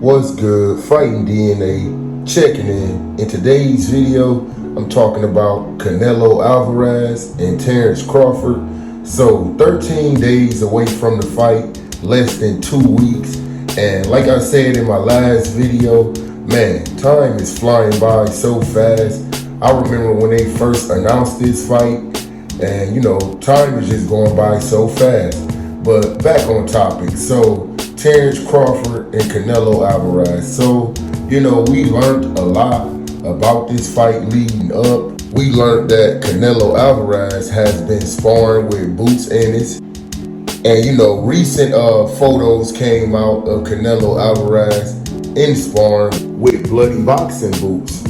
What's good? Fighting DNA, checking in. In today's video, I'm talking about Canelo Alvarez and Terrence Crawford. So 13 days away from the fight, less than 2 weeks. And like I said in my last video, man, time is flying by so fast. I remember when they first announced this fight, and time is just going by so fast. But back on topic. So Terrence Crawford and Canelo Alvarez. So, we learned a lot about this fight leading up. We learned that Canelo Alvarez has been sparring with Boots Ennis. And, recent photos came out of Canelo Alvarez in sparring with bloody boxing boots.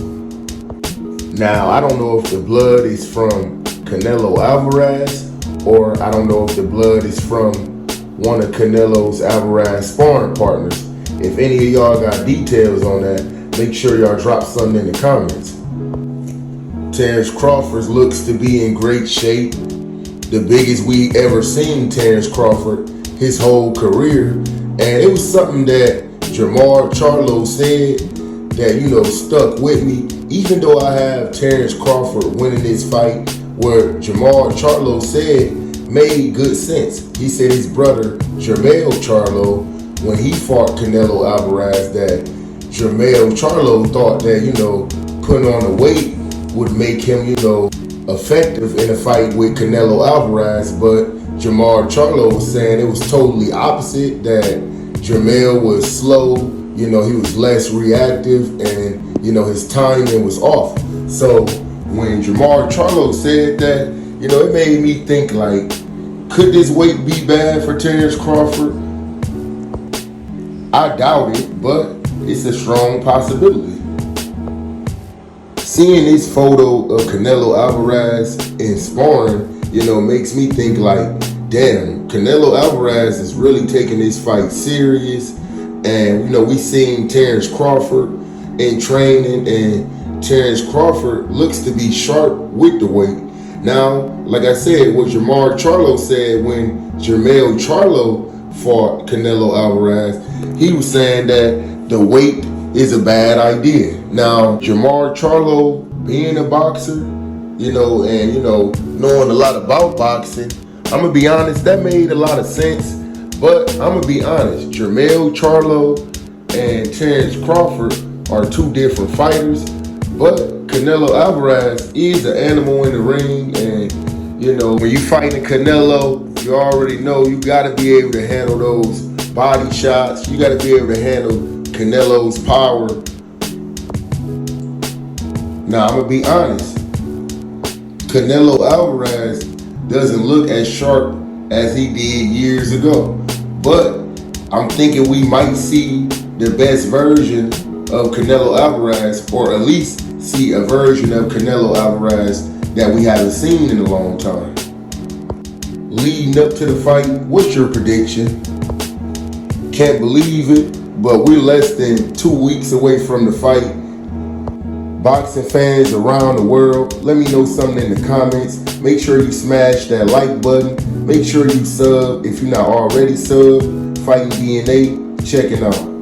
Now, I don't know if the blood is from Canelo Alvarez, or I don't know if the blood is from one of Canelo's Alvarez sparring partners. If any of y'all got details on that, make sure y'all drop something in the comments. Terrence Crawford looks to be in great shape. The biggest we ever seen Terrence Crawford his whole career. And it was something that Jermall Charlo said that, stuck with me. Even though I have Terrence Crawford winning this fight, where Jermall Charlo said made good sense. He said his brother, Jermall Charlo, when he fought Canelo Alvarez, that Jermall Charlo thought that, putting on the weight would make him, effective in a fight with Canelo Alvarez. But Jermall Charlo was saying it was totally opposite, that Jermall was slow, he was less reactive, and, his timing was off. So when Jermall Charlo said that, it made me think, like, could this weight be bad for Terrence Crawford? I doubt it, but it's a strong possibility. Seeing this photo of Canelo Alvarez in sparring, makes me think, like, damn, Canelo Alvarez is really taking this fight serious. And, we seen Terrence Crawford in training, and Terrence Crawford looks to be sharp with the weight. Now, like I said, what Jermall Charlo said when Jermall Charlo fought Canelo Alvarez, he was saying that the weight is a bad idea. Now, Jermall Charlo being a boxer, and knowing a lot about boxing, I'm gonna be honest, that made a lot of sense. But I'm gonna be honest, Jermall Charlo and Terrence Crawford are two different fighters. But Canelo Alvarez is an animal in the ring, and when you fighting Canelo, you already know you gotta be able to handle those body shots. You gotta be able to handle Canelo's power. Now, I'm gonna be honest, Canelo Alvarez doesn't look as sharp as he did years ago. But I'm thinking we might see the best version of Canelo Alvarez, or at least see a version of Canelo Alvarez that we haven't seen in a long time. Leading up to the fight, what's your prediction? Can't believe it, but we're less than 2 weeks away from the fight. Boxing fans around the world, let me know something in the comments. Make sure you smash that like button. Make sure you sub if you're not already subbed. Fighting DNA, checking out.